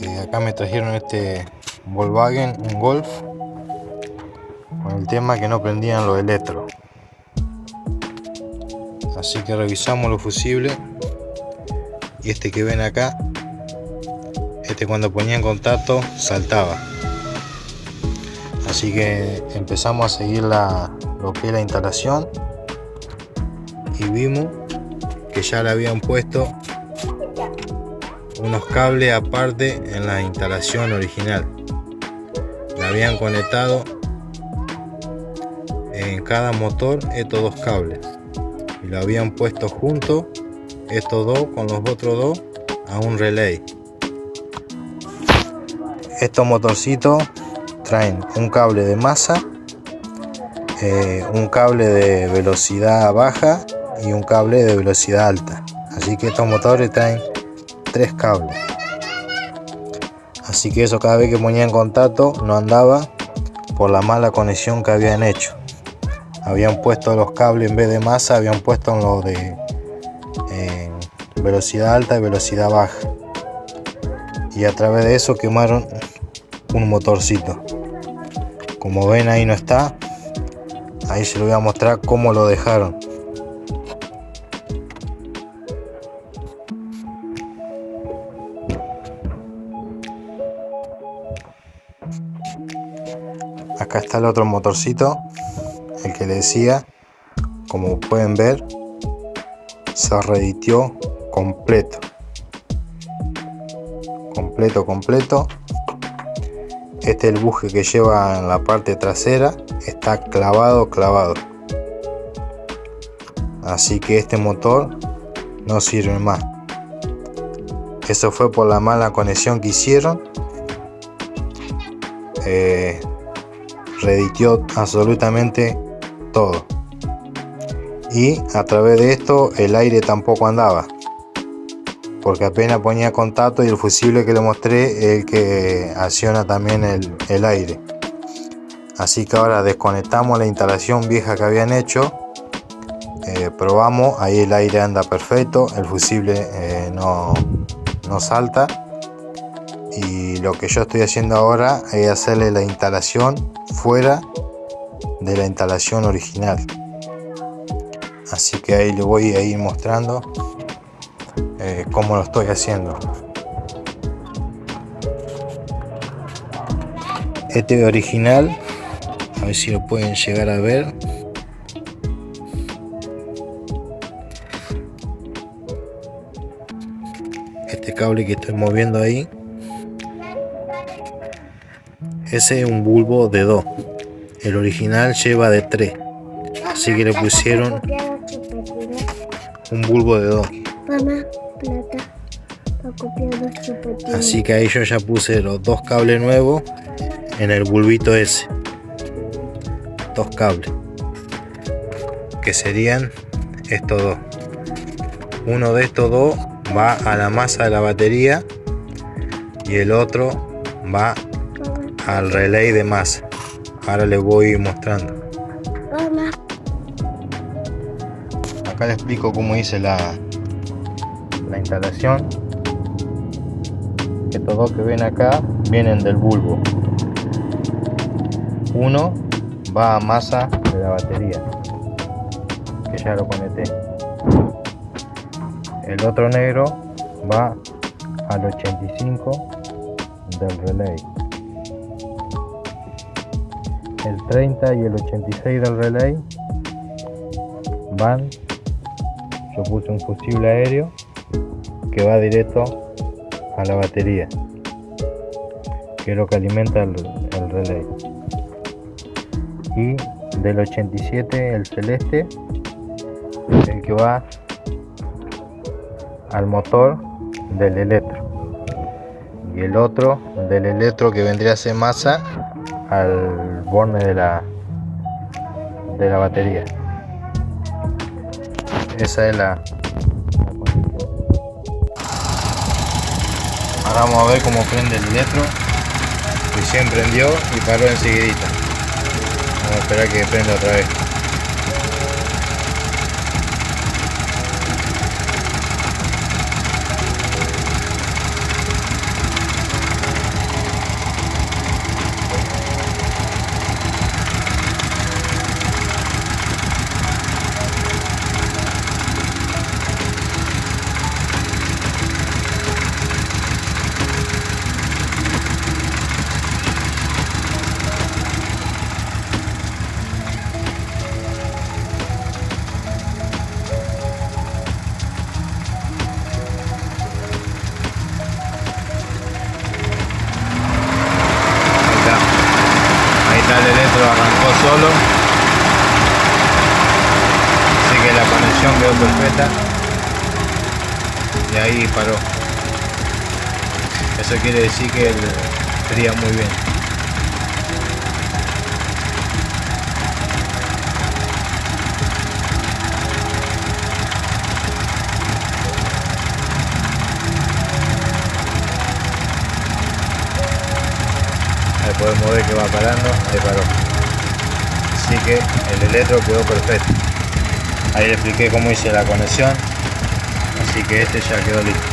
Acá me trajeron este Volkswagen, un Golf, con el tema que no prendían los electros. Así que revisamos los fusibles y este que ven acá, este cuando ponía en contacto saltaba. Así que empezamos a seguir lo que es la instalación y vimos que ya le habían puesto unos cables aparte en la instalación original. Le habían conectado en cada motor estos dos cables y lo habían puesto juntos, estos dos con los otros dos, a un relay. Estos motorcitos traen un cable de masa, un cable de velocidad baja y un cable de velocidad alta. Así que estos motores traen 3 cables. Así que eso, cada vez que ponía en contacto no andaba por la mala conexión que habían hecho. Habían puesto los cables, en vez de masa habían puesto los de velocidad alta y velocidad baja, y a través de eso quemaron un motorcito. Como ven, ahí no está. Ahí se lo voy a mostrar cómo lo dejaron. Acá está el otro motorcito, el que le decía. Como pueden ver, se reeditió completo. Completo. Este es el buje que lleva en la parte trasera, está clavado. Así que este motor no sirve más. Eso fue por la mala conexión que hicieron. Reeditió absolutamente todo. Y a través de esto el aire tampoco andaba, porque apenas ponía contacto, y el fusible que le mostré es el que acciona también el aire. Así que ahora desconectamos la instalación vieja que habían hecho, probamos, ahí el aire anda perfecto, el fusible no salta, y lo que yo estoy haciendo ahora es hacerle la instalación fuera de la instalación original. Así que ahí le voy a ir mostrando cómo lo estoy haciendo. Este original, a ver si lo pueden llegar a ver. Este cable que estoy moviendo ahí, ese es un bulbo de 2. El original lleva de 3. Así que le pusieron un bulbo de 2. Así que ahí yo ya puse los 2 cables nuevos en el bulbito ese. 2 cables, que serían estos dos. Uno de estos dos va a la masa de la batería y el otro va al relay de masa. Ahora les voy mostrando. Acá les explico cómo hice la instalación. Estos dos que ven acá vienen del bulbo. Uno va a masa de la batería, que ya lo conecté. El otro negro va al 85 del relay. El 30 y el 86 del relay van, yo puse un fusible aéreo que va directo a la batería, que es lo que alimenta el relay. Y del 87 el celeste, el que va al motor del electro, y el otro del electro, que vendría a ser masa, al borne de la batería. Esa es la conexión. Ahora vamos a ver cómo prende el electro. Recién prendió y paró enseguidita. Vamos a esperar que prenda otra vez. solo, así que la conexión quedó perfecta y ahí paró. Eso quiere decir que él fría muy bien. Ahí podemos ver que va parando, ahí paró. Así que el electro quedó perfecto. Ahí le expliqué cómo hice la conexión, así que este ya quedó listo.